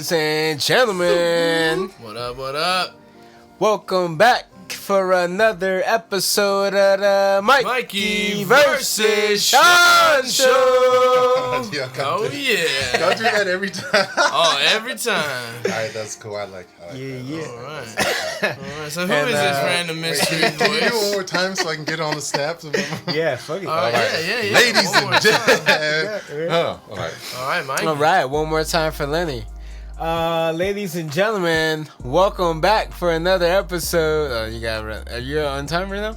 Ladies and gentlemen, What up, what up? welcome back for another episode of the Mikey versus Sean Show. Oh, yeah. Don't do that every time. Oh, every time. Alright, that's cool. I like that. Yeah. All right. So who is this random mystery Can you do it one voice? more time so I can get on the snaps? Yeah, fuck it. All right, yeah. Ladies One more and time. gentlemen. Oh, alright. All right, Mikey. All right, one more time for Lenny. Ladies and gentlemen, welcome back for another episode. Are you on time right now?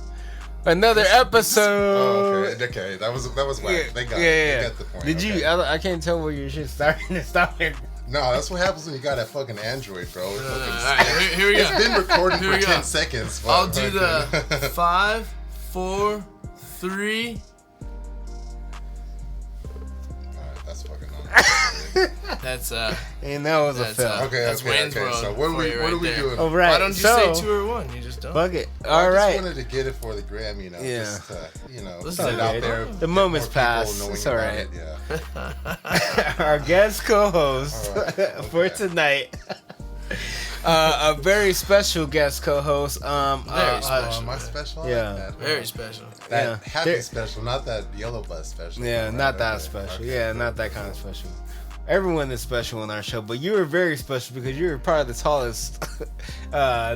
Another episode. Oh, okay. That was whack. They got it. Yeah. They got the point. Did okay. you? I can't tell where your shit's starting and stopping. No, that's what happens when you got that fucking Android, bro. All right, here we go. It's been recording Here for we go. 10 seconds. But I'll do the 5, 4, 3. Alright, that's fucking on. That's And that was a That's, fail. That's Wayne's World So what are we for you right there. doing? All right. Why don't you say 2 or 1? You just don't. Fuck it. I All right. just wanted to get it for the gram, Yeah. just to, Let's put do it it. out there. The moment's More people passed. knowing It's about alright. it, Yeah. Our guest co-host All right, okay. for tonight. A very special guest co-host. Very special. Am I special? I Yeah. like that. Very special. That Yeah. happy There- special, not that yellow bus special. Yeah, Right, not that okay, special. okay. Yeah, not that kind of special. Everyone is special on our show, but you were very special because you were probably the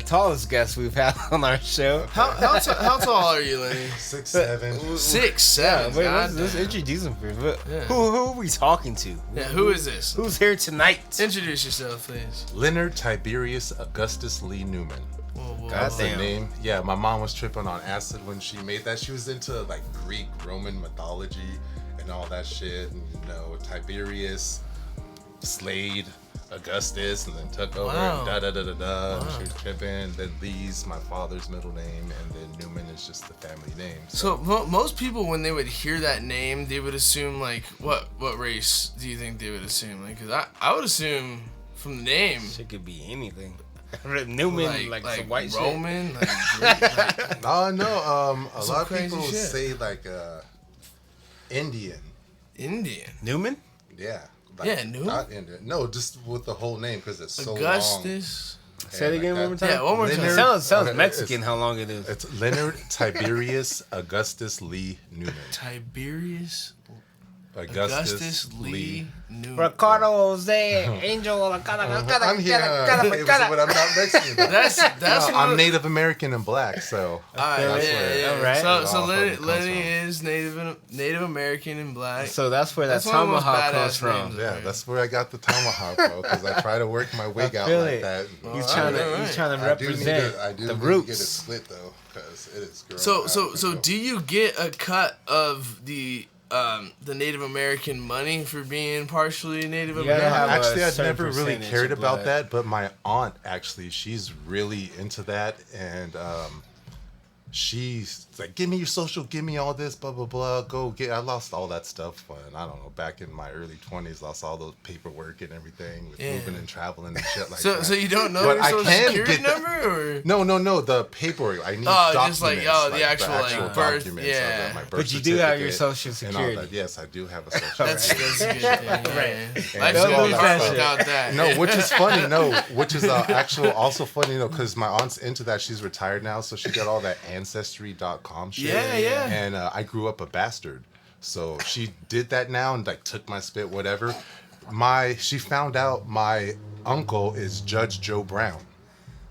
tallest guest we've had on our show. How tall are you, Lenny? 6'7". 6, 7. Wait, God let's damn. introduce him first. But Yeah. Who are we talking to? Yeah, who is this? Who's here tonight? Introduce yourself, please. Leonard Tiberius Augustus Lee Newman. Whoa. That's the Damn. name. Yeah, my mom was tripping on acid when she made that. She was into like Greek, Roman mythology and all that shit. And, Tiberius slayed Augustus and then took over Wow. and da-da-da-da-da. She was tripping. Then Lee's my father's middle name, and then Newman is just the family name. So most people, when they would hear that name, they would assume like what race do you think they would assume? Like, cause I would assume from the name, It could be anything. Newman, like some white Roman, like, Greek, like Oh no, a Some lot of crazy people shit. say like Indian. Indian. shit. Newman? Yeah. Like, Yeah, Newman? Not Indian. No, just with the whole name because it's so long. Augustus. Say it again one more time. Yeah, one more Leonard- time. Sounds Okay, Mexican how long it is. It's Leonard Tiberius Augustus Lee Newman. Tiberius Augustus Lee Newman. Ricardo Jose Angel. I'm here, but I'm not Mexican. That's No, I'm Native American and black, so Alright, that's yeah. where- All right. So all Lenny, fucking comes Lenny from. is Native American and black. So that's where that That's one of the most tomahawk comes badass from. names. Yeah, that's where I got the tomahawk, bro. Because I try to work my wig out feel like it. that. He's All trying to right. he's trying to I do need represent to the get it roots. split though, because it is growing. So out. do you get a cut of the Native American money for being partially Native You gotta American? have a Actually, I've certain never really percentage cared of about blood. that, but my aunt actually, she's really into that, and she's like, "Give me your social, give me all this, blah blah blah." Go get. I lost all that stuff when I don't know, back in my early 20s, lost all those paperwork and everything with Yeah. moving and traveling and shit like So that. so you don't know But your I social can security get that- number or? No, the paperwork. I need Just like, documents, the actual, like, birth, documents yeah. of that, my birth But you do have your certificate social and all security. that. Yes, I do have a social That's security. a good thing. Yeah. Right. Life's Don't gonna be lose hard that shit. without that. No, which is funny. No, which is actual also funny. Because my aunt's into that. She's retired now, so she got all that Ancestry.com shit. Yeah. And I grew up a bastard, so she did that now and like took my spit, whatever. She found out my uncle is Judge Joe Brown.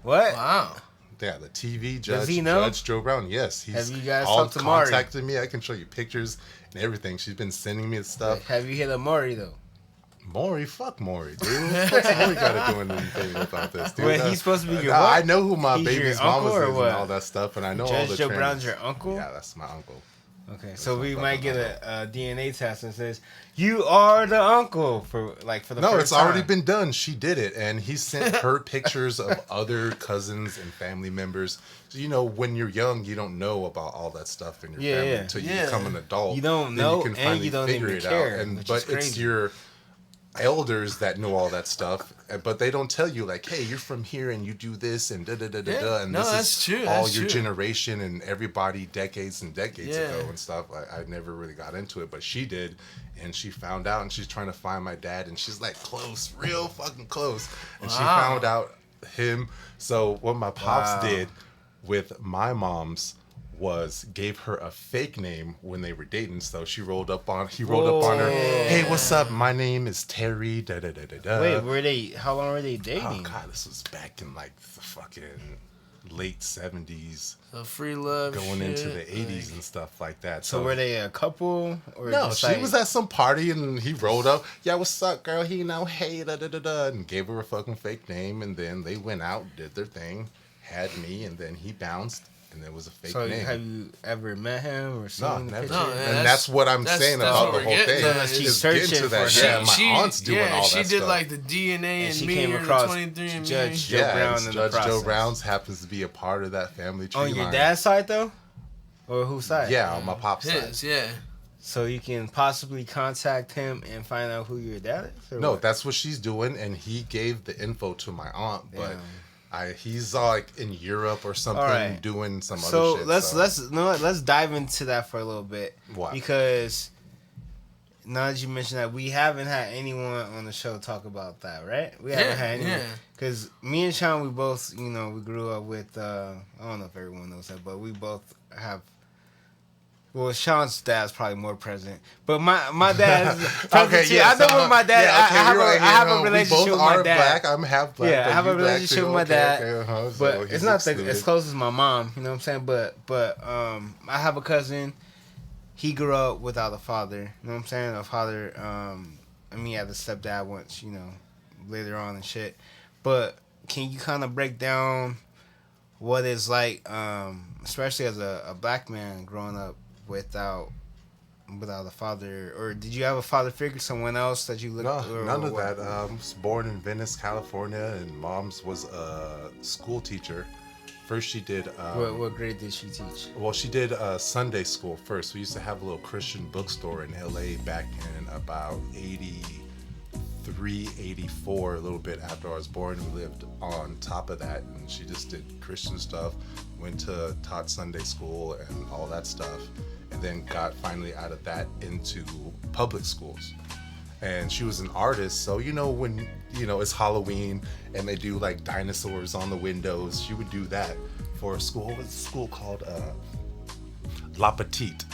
What? Wow. Yeah, the TV judge. Does he know? Judge Joe Brown. Yes, he's Have you guys all talked to Mari? contacted me. I can show you pictures and everything. She's been sending me stuff. Have you hit a Maury though? Maury, fuck Maury, dude. What's Maury got to do anything about this, dude? Wait, he's supposed to be your Nah, what? I know who my He's baby's your uncle mama or is what? and all that stuff, and I know all Judge the Joe trends. Brown's your uncle? Yeah, that's my uncle. Okay, so we my might fucking get a DNA test that says you are the uncle for the No, first it's already time. been done. She did it, and he sent her pictures of other cousins and family members. So, when you're young, you don't know about all that stuff in your family until you become an adult. You don't Then know, you can and finally you don't figure even it care, out. which But is it's crazy. your elders that know all that stuff, but they don't tell you like, hey, you're from here and you do this and da da da da da, and no, this that's is true. all That's your true. generation and everybody decades and decades Yeah. ago and stuff. I never really got into it, but she did, and she found out, and she's trying to find my dad, and she's like close, real fucking close, and she Wow. found out him. So what my pops Wow. did with my mom's was gave her a fake name when they were dating. So he rolled up on her. Hey, what's up? My name is Terry. Da da da da da. Wait, how long were they dating? Oh god, this was back in like the fucking late 70s, The free love going shit, into the 80s like- and stuff like that. So were they a couple? Or No, just she like, was at some party and he rolled up. Yeah, what's up, girl? He know, hey, da da da da, and gave her a fucking fake name. And then they went out, did their thing, had me, and then he bounced, and there was a fake So name. have you ever met him or seen No, the never. picture? No, And that's what I'm saying that's about what the we're whole getting thing. at. She's Is get into searching that. for Yeah, him. my aunt's doing all that she did stuff. like the DNA and she me came or the across 23 and Judge me. Joe yeah, Brown and in the Judge Joe process. Brown's happens to be a part of that family tree On your line. dad's side though, or whose side? Yeah, on my pop's side. His, yeah. So you can possibly contact him and find out who your dad is. Or No, what? that's what she's doing, and he gave the info to my aunt, but Damn. he's like in Europe or something, Alright. doing some So other shit. let's dive into that for a little bit. Why? Because now that you mentioned that, we haven't had anyone on the show talk about that, right? We haven't had anyone. yeah. Because me and Sean, we both, we grew up with, I don't know if everyone knows that, but we both have, well, Sean's dad's probably more present. But my dad is present too. yeah, I know so, with my dad, yeah, okay, I have, you're right I have here, a relationship we both with my are dad. Black. I'm half black. Yeah, but I have you a black relationship too. with my dad, So but he's it's not excluded. as close as my mom. You know what I'm saying? But I have a cousin. He grew up without a father. You know what I'm saying? A father. I mean, he had a stepdad once. Later on and shit. But can you kind of break down what it's like, especially as a black man growing up without a father, or did you have a father figure, someone else that you looked? No, or none of what? that. I was born in Venice, California, and mom's was a school teacher. First, she did. What grade did she teach? Well, she did Sunday school first. We used to have a little Christian bookstore in LA back in about 83, 84, a little bit after I was born. We lived on top of that, and she just did Christian stuff, taught Sunday school and all that stuff, and then got finally out of that into public schools. And she was an artist, so when it's Halloween and they do like dinosaurs on the windows, she would do that for a school. What's a school called? La Petite.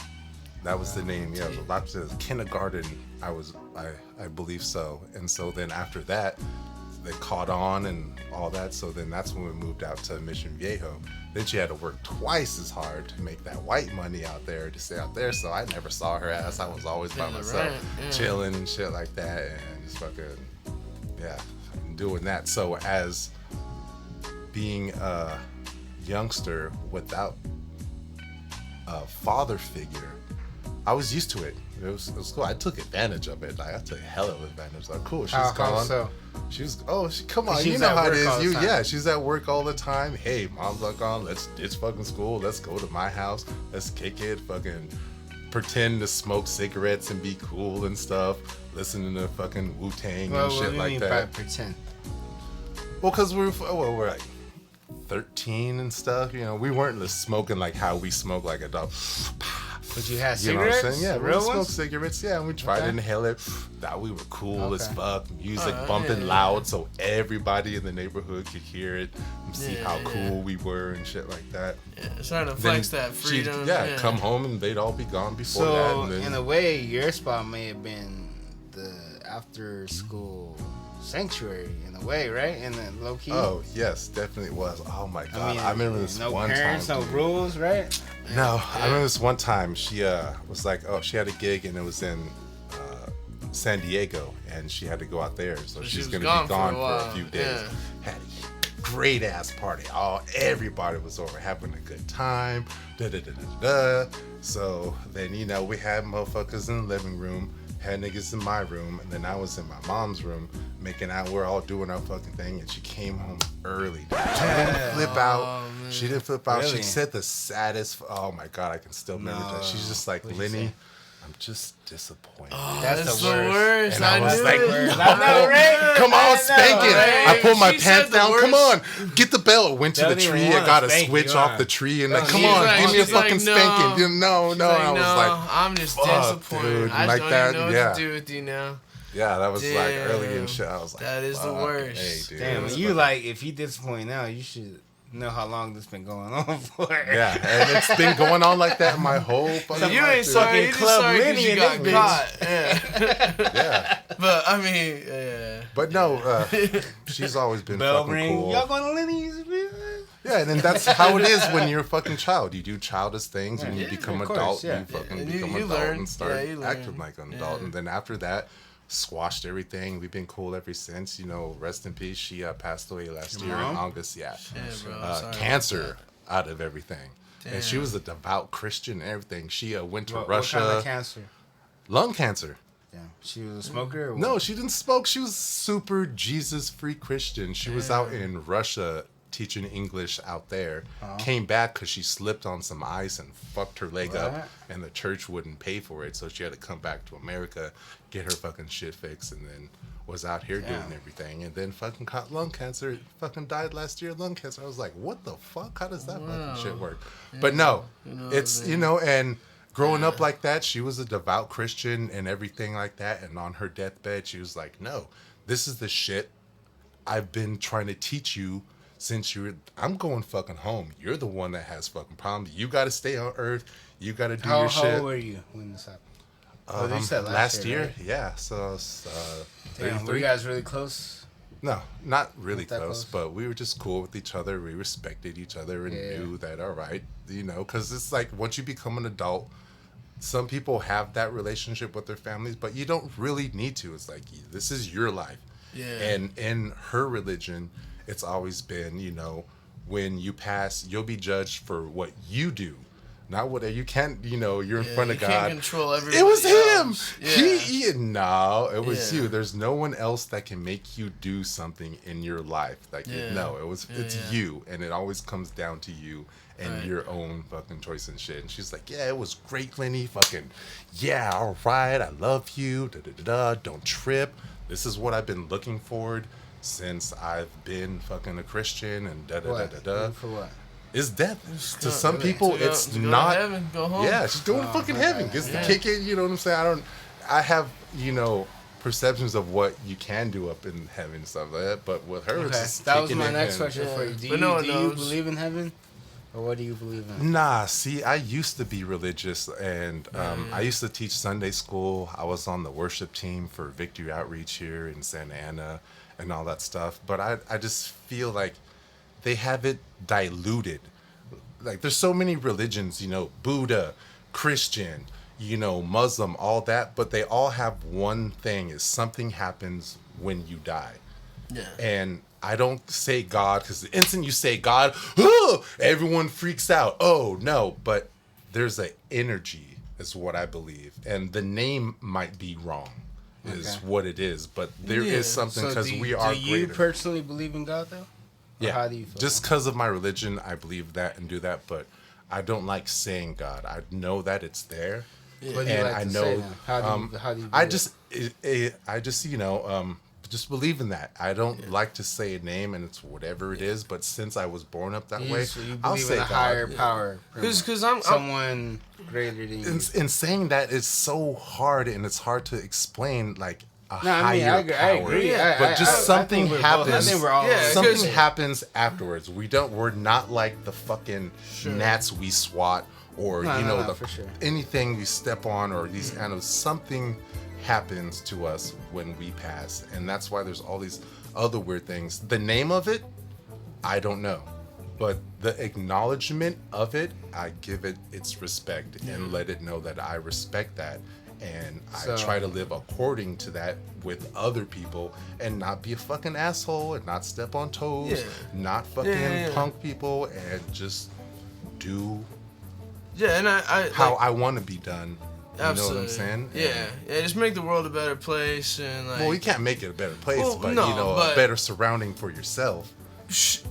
That was the name. Yeah, it was kindergarten. I believe so. And so then after that, they caught on and all that. So then that's when we moved out to Mission Viejo. Then she had to work twice as hard to make that white money out there to stay out there. So I never saw her ass. I was always by myself, chilling and shit like that, and just fucking, yeah, doing that. So as being a youngster without a father figure, I was used to it. It was cool. I took advantage of it. Like I took hell of advantage. Like cool, she's How gone. so? Come on, She's you know at how it work all the is. time. Yeah, she's at work all the time. Hey, mom's not gone. Let's ditch fucking school. Let's go to my house. Let's kick it. Fucking pretend to smoke cigarettes and be cool and stuff. Listening to fucking Wu-Tang and shit like that. By pretend? Well, cause we're like 13 and stuff. We weren't just smoking like how we smoke like adults. But you had You know what I'm cigarettes? saying? Yeah, The we real would smoke ones? cigarettes. Yeah, and we tried to inhale it. Thought we were cool as Okay. fuck. Music bumping loud so everybody in the neighborhood could hear it and see how cool we were and shit like that. Yeah, trying to Then flex that she'd, freedom. come home and they'd all be gone before that. So And then, in a way, your spot may have been the after school sanctuary in a way, right? And then low key. oh yes, definitely was. Oh my god, I remember this no one parents, time. no dude. rules, right? No, I remember this one time she was like, oh, she had a gig and it was in San Diego and she had to go out there, so she she's was gonna be gone gone for a for a while. few days. Yeah. Had a great ass party. Everybody was over having a good time. Da da da da da. So then we had motherfuckers in the living room, had niggas in my room, and then I was in my mom's room making out. We're all doing our fucking thing, and she came home early. Dude. She didn't flip out. man. She didn't flip out. Really? She said the saddest. Oh my god, I can still remember that. She's just like, What'd you Lenny, say? I'm just disappointed. Oh, That's the worst. And I was knew like, it. come on, spank it. Ray, I pulled my she said pants the down. worst. Come on, get the belt. Went to Don't the even tree. I wanna got a spank switch you, off huh? the tree. And Don't like, come need on, it. give me a She's like, fucking no. spanking. Dude, no. She's And I was no, like, I'm just fuck, disappointed. dude. I Like don't that, even know what yeah. to do with you now. yeah, that was like early Damn. and shit. I was like, That is the fuck. worst. Hey, dude. Damn, It's you fucking- like, if you disappoint now, you should know how long this been going on for. Yeah, and it's been going on like that my whole fucking You life, ain't dude. sorry. You just Club sorry because Lenny you in got this caught. Yeah. Yeah, But I mean, yeah. but no, she's always been Bell fucking ring. cool. Y'all going to Lenny's? Yeah, and then that's how it is when you're a fucking child. You do childish things. When you Yeah, become of adult, course, yeah. you fucking And become you adult learn. and start Yeah, you learn. acting like an adult. Yeah. And then after that, squashed everything. We've been cool ever since. You know, rest in peace. She passed away last year in mom? August. Yeah, Yeah, bro. I'm sorry. cancer out of everything. And she Damn. was a devout Christian and everything. She went to What Russia. kind of cancer? Lung cancer. Damn. She was a smoker? Or what? No, she didn't smoke. She was super Jesus-free Christian. She was out in Russia teaching English out there. Came back because she slipped on some ice and fucked her leg up, What? and the church wouldn't pay for it, so she had to come back to America, get her fucking shit fixed, and then was out here doing Damn. everything, and then fucking caught lung cancer. Fucking died last year of lung cancer. I was like, what the fuck? How does that fucking shit work? But no, it's, you know, and growing up like that, she was a devout Christian and everything like that. And on her deathbed, she was like, no, this is the shit I've been trying to teach you since I'm going fucking home. You're the one that has fucking problems. You got to stay on earth. You got to do your How shit. old were you when this happened? Oh, you said last year, year, right? yeah. So I was, Damn, were 33. you guys really close? No, not really Not that close, close? but we were just cool with each other. We respected each other and Yeah. knew that, all right, you know, because it's like once you become an adult, some people have that relationship with their families, but you don't really need to. It's like, this is your life. Yeah. And in her religion, it's always been, you know, when you pass, you'll be judged for what you do. Not what you can't, you know, you're in front of you God. can't control everybody It was him. else. Yeah. No, it was Yeah. you. There's no one else that can make you do something in your life. Like Yeah. no, it's Yeah. you, and it always comes down to you and Right. your own fucking choice and shit. And she's like, yeah, it was great, Lenny. Fucking yeah, all right. I love you. Da da da da. Don't trip. This is what I've been looking forward since I've been fucking a Christian and da da da What? da da. For what? It's death. To go- some really? people, To go- it's to go to not. heaven, go home. Yeah, she's going to fucking heaven. Gets Yeah. to kick it. You know what I'm saying? I have, you know, perceptions of what you can do up in heaven and stuff like that. But with her, it's Okay. just That was kicking my it next in. question Yeah. for you. Do But you, no one do you knows. believe in heaven? Or what do you believe in? Nah, see, I used to be religious, and I used to teach Sunday school. I was on the worship team for Victory Outreach here in Santa Ana and all that stuff. But I just feel like they have it diluted. Like, there's so many religions, you know, Buddha, Christian, you know, Muslim, all that, but they all have one thing, is something happens when you die. Yeah. And I don't say God, because the instant you say God, oh, everyone freaks out. Oh, no. But there's an energy, is what I believe. And the name might be wrong, is Okay. what it is. But there is Yeah. something, because do, we are do you greater. personally believe in God, though? Or Yeah. how do you feel? Just because of my religion, I believe that and do that. But I don't like saying God. I know that it's there. What do you And like I to know, say then? How do you I do just, I just, you know, just believe in that. I don't like to say a name, and it's whatever it is. But since I was born up that it? way, So you I'll believe say in a God. higher power. pretty much. Because I'm someone greater than you. In saying that, it's so hard, and it's hard to explain, like a No, I higher mean, I agree. power. But just something I think we're both- happens. I think we're all Yeah, Something because- happens afterwards. We're not like the fucking gnats we swat, or No, you no, know, no, the for sure. anything we step on, or these kind of something happens to us when we pass, and that's why there's all these other weird things. The name of it, I don't know, but the acknowledgement of it, I give it its respect and let it know that I respect that. And I So- try to live according to that with other people, and not be a fucking asshole, and not step on toes, Yeah. not fucking Yeah. punk people, and just do yeah, and I how like, I want to be done. You absolutely. know what I'm saying? Yeah, yeah, just make the world a better place, and like. Well, you can't make it a better place, Well, but no, you know, but- a better surrounding for yourself.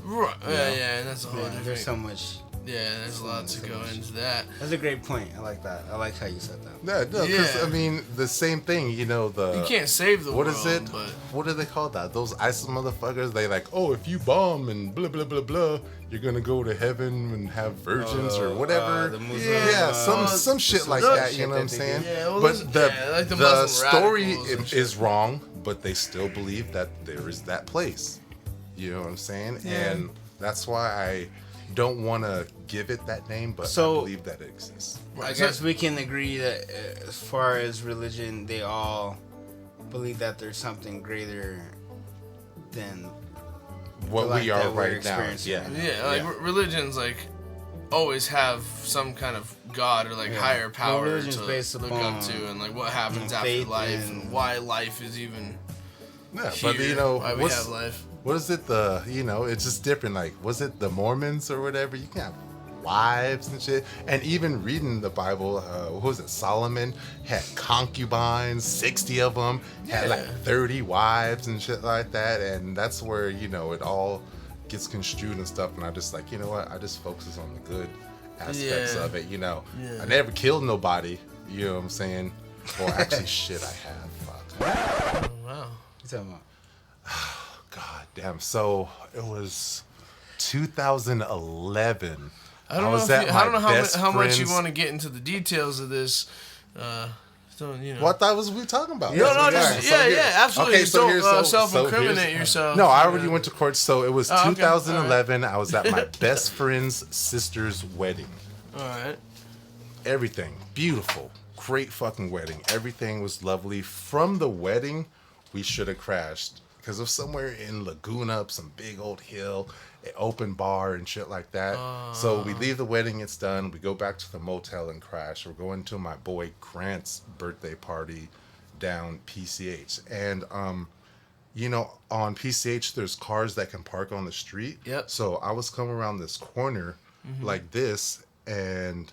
Right. Yeah, and that's a whole Yeah, different. there's so much Yeah, there's a lot to go into that. That's a great point. I like that. I like how you said that. Yeah, no, because I mean the same thing. You can't save the world. What is it? But What do they call that? Those ISIS motherfuckers. They like, oh, if you bomb and blah blah blah blah, you're gonna go to heaven and have virgins or whatever. The Muslim, some shit like that. You know what I'm saying? Yeah, well, but like the Muslim story radicals is wrong, but they still believe that there is that place. You know what I'm saying? Yeah. And that's why I don't want to give it that name, but I believe that it exists. I guess we can agree that as far as religion, they all believe that there's something greater than What we are right now. experiencing. Religions like always have some kind of god or like higher power religion's to based look upon, up to, and like what happens after faith life and why life is even here, but why we have life. What is it? It's just different. Like, was it the Mormons or whatever? You can have wives and shit. And even reading the Bible, what was it? Solomon had concubines, 60 of them, had like 30 wives and shit like that. And that's where, it all gets construed and stuff. And I just like, you know what? I just focus on the good aspects of it. I never killed nobody. You know what I'm saying? Or actually, shit, I have. Fuck. Oh, wow. You talking about? God damn. So it was 2011. I don't know how much you want to get into the details of this. What was we talking about? Absolutely. Okay, so don't self-incriminate yourself. No, I already went to court. So it was 2011. Right. I was at my best friend's sister's wedding. All right. Everything beautiful, great fucking wedding. Everything was lovely. From the wedding, we should have crashed. Because of somewhere in Laguna, up some big old hill, an open bar and shit like that. So we leave the wedding, it's done. We go back to the motel and crash. We're going to my boy Grant's birthday party down PCH. And, on PCH, there's cars that can park on the street. Yep. So I was coming around this corner like this, and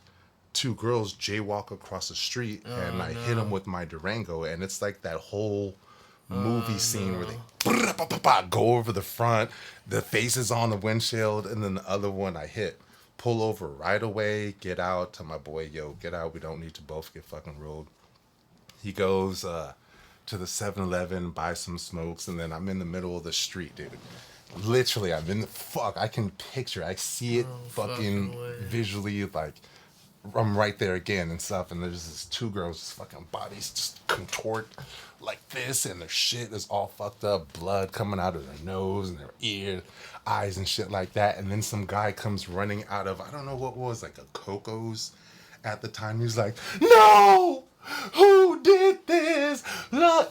two girls jaywalk across the street, and I hit them with my Durango. And it's like that whole movie scene where they go over the front, the face is on the windshield, and then the other one I hit. Pull over right away, get out. Tell my boy, yo, get out. We don't need to both get fucking rolled. He goes to the 7-Eleven, buy some smokes, and then I'm in the middle of the street, dude. Literally, I'm in I can picture, I see it fucking visually, like, I'm right there again and stuff, and there's this two girls, just fucking bodies just contort like this, and their shit is all fucked up, blood coming out of their nose and their ear, eyes and shit like that. And then some guy comes running out of, I don't know what was, like a Coco's at the time. He's like, no, who did this?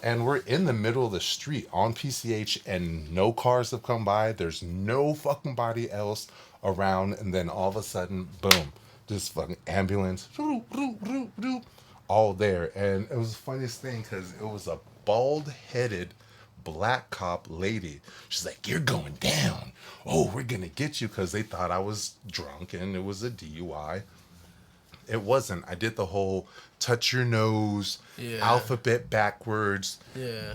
And we're in the middle of the street on PCH, and no cars have come by. There's no fucking body else around. And then all of a sudden, boom, this fucking ambulance, all there. And it was the funniest thing because it was a bald-headed black cop lady. She's like, you're going down. Oh, we're gonna get you, because they thought I was drunk and it was a DUI. It wasn't. I did the whole touch your nose, alphabet backwards,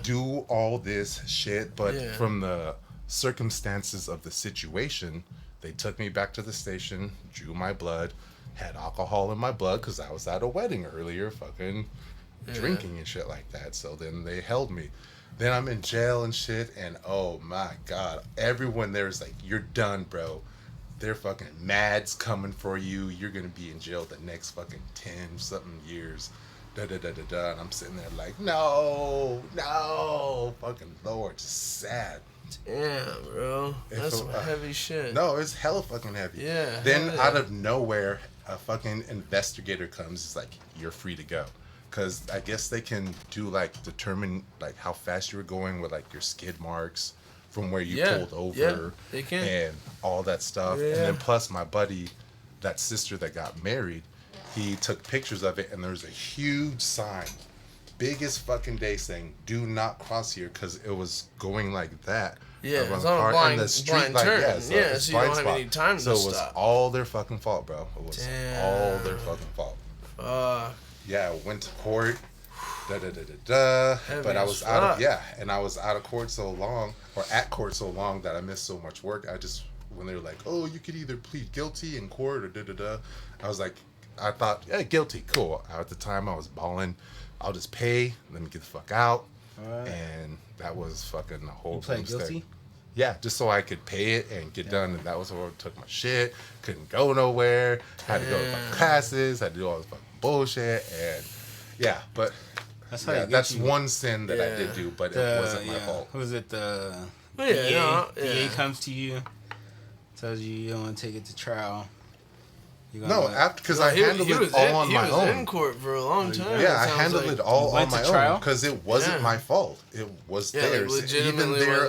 do all this shit. But from the circumstances of the situation, they took me back to the station, drew my blood, had alcohol in my blood because I was at a wedding earlier, fucking drinking and shit like that. So then they held me. Then I'm in jail and shit, and oh my God, everyone there is like, you're done, bro. They're fucking mad's coming for you. You're gonna be in jail the next fucking 10-something years. And I'm sitting there like, no, fucking Lord, just sad. Damn, bro. That's some heavy shit. No, it's hella fucking heavy. Yeah. Then out of nowhere, a fucking investigator comes. It's like, you're free to go. Because I guess they can determine like how fast you were going with like your skid marks from where you pulled over. Yeah, they can. And all that stuff. Yeah. And then plus my buddy, that sister that got married, he took pictures of it, and there was a huge sign, big as fucking day, saying, do not cross here, because it was going like that. Yeah, it's on a blind turn. So you don't have any time to stop. So it was all their fucking fault, bro. It was all their fucking fault. Yeah, I went to court. But I was out of court so long, or at court so long, that I missed so much work. I just when they were like, oh, you could either plead guilty in court or da-da-da. I was like, I thought, yeah, guilty, cool. At the time, I was balling. I'll just pay. Let me get the fuck out. Right. And that was fucking a whole pled guilty? Yeah, just so I could pay it and get done. And that was where I took my shit. Couldn't go nowhere. Had to go to fucking classes. Had to do all this fucking bullshit. And yeah, but that's one sin that I did do, but it wasn't my fault. Was it the DA comes to you, tells you don't want to take it to trial? No, because I handled it all on my own. He was in court for a long time. Yeah, I handled it all on my own because it wasn't my fault. It was theirs. Even their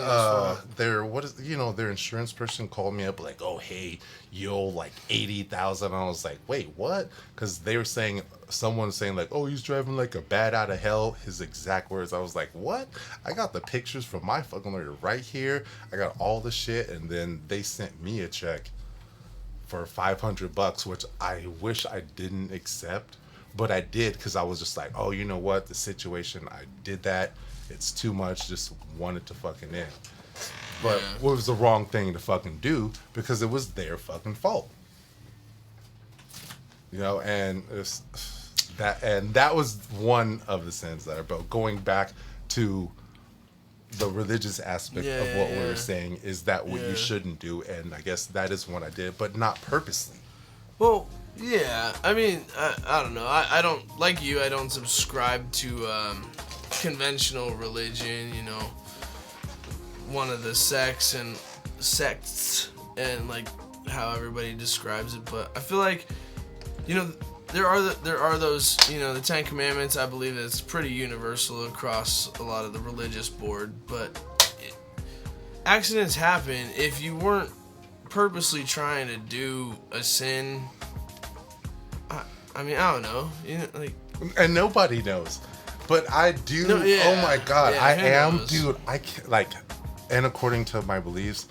insurance person called me up like, "Oh, hey, you owe like $80,000." I was like, "Wait, what?" Because they were saying someone's saying like, "Oh, he's driving like a bat out of hell." His exact words. I was like, "What?" I got the pictures from my fucking lawyer right here. I got all the shit, and then they sent me a check for $500, which I wish I didn't accept, but I did because I was just like, oh, you know what, the situation, I did that, it's too much, just wanted to fucking end. But it was the wrong thing to fucking do because it was their fucking fault. You know, and that was one of the sins that I broke. Going back to the religious aspect of what we were saying, is that what you shouldn't do, and I guess that is what I did, but not purposely. Well, yeah, I mean, I don't know. I don't, like you, I don't subscribe to conventional religion, you know, one of the sects and like how everybody describes it, but I feel like, you know, there are those, you know, the Ten Commandments. I believe that's pretty universal across a lot of the religious board, but accidents happen. If you weren't purposely trying to do a sin, I mean, I don't know, you know, like, and nobody knows, but I do. No, oh my god, I am, dude. I can't, like, and according to my beliefs,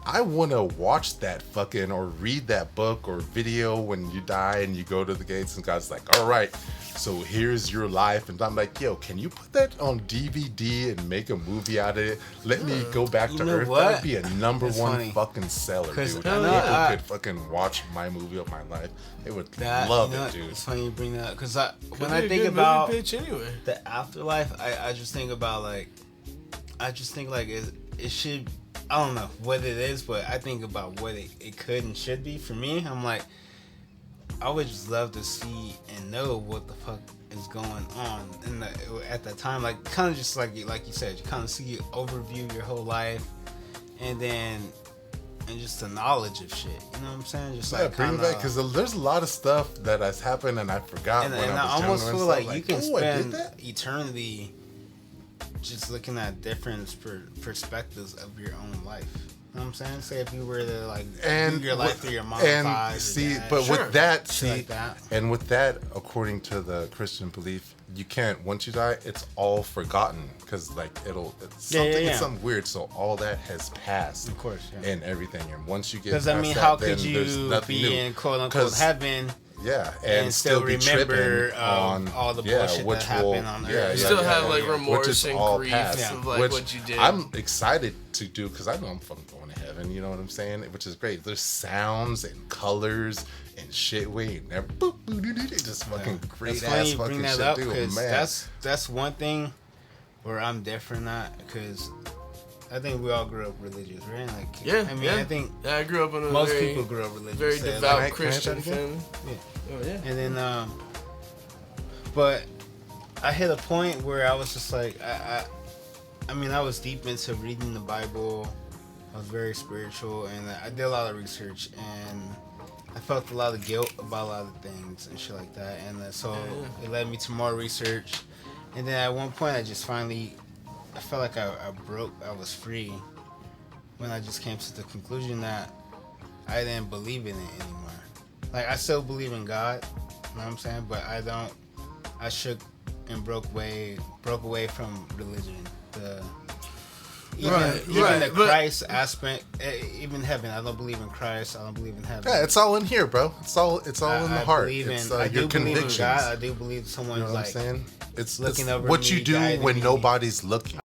I want to watch that fucking or read that book or video when you die and you go to the gates and God's like, all right, so here's your life. And I'm like, yo, can you put that on DVD and make a movie out of it? Let me go back to Earth. That would be a number one fucking seller, dude. People could fucking watch my movie of my life. They would love it, dude. It's funny you bring that up because when I think about the afterlife, I just think about like, it should. I don't know what it is, but I think about what it could and should be. For me, I'm like, I would just love to see and know what the fuck is going on at that time. Like, kind of just like you said, you kind of see, overview your whole life, and just the knowledge of shit. You know what I'm saying? Just like bring it back, because there's a lot of stuff that has happened and I forgot. And I almost feel like you can spend eternity just looking at different perspectives of your own life. You know what I'm saying? Say if you were to like do your life through your mom's eyes. See, but with that, like that. And with that, according to the Christian belief, you can't, once you die, it's all forgotten, because like it's something weird. So all that has passed, of course, and everything. And once you get, because I mean, how could you be in quote unquote heaven? Yeah, and still remember on all the bullshit that happened on Earth. You still have like remorse and grief of like what you did. I'm excited to do, because I know I'm fucking going to heaven. You know what I'm saying? Which is great. There's sounds and colors and shit. We ain't never just fucking great ass fucking shit, dude. Man, that's one thing where I'm different at, because I think we all grew up religious, right? Like, I mean, I think I grew up in a most people grew up religious, very devout Christian family. Yeah. Oh yeah. And then, but I hit a point where I was just like, I mean, I was deep into reading the Bible. I was very spiritual, and I did a lot of research, and I felt a lot of guilt about a lot of things and shit like that. And so it led me to more research. And then at one point, I just finally, I felt like I was free when I just came to the conclusion that I didn't believe in it anymore. Like, I still believe in God, you know what I'm saying? But I shook and broke away from religion. Even the Christ aspect, even heaven. I don't believe in Christ. I don't believe in heaven. Yeah, it's all in here, bro. It's all in the heart. I do believe in God. I do believe someone's, you know what like, I'm saying? It's looking over what me, you do when nobody's looking.